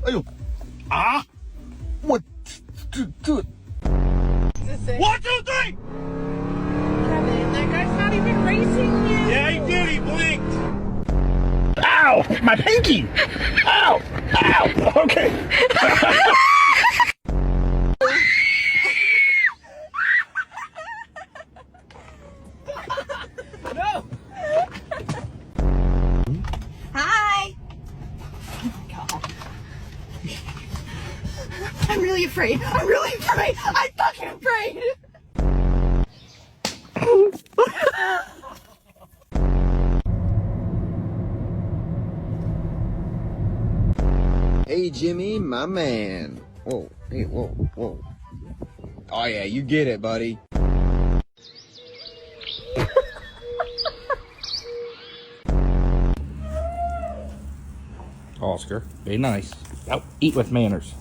Ayo. Ah. 1, 2, 3. 1, 2, 3. Kevin, that guy's not even racing you. Yeah, he did. He blinked. Ow! My pinky! Ow! Ow! Okay. No. Hi. Oh my God. I'm really afraid. I'm really afraid. I'm fucking afraid. Hey, Jimmy, my man. Whoa, hey, whoa, whoa. Oh, yeah, you get it, buddy. Oscar, be nice. Eat with manners.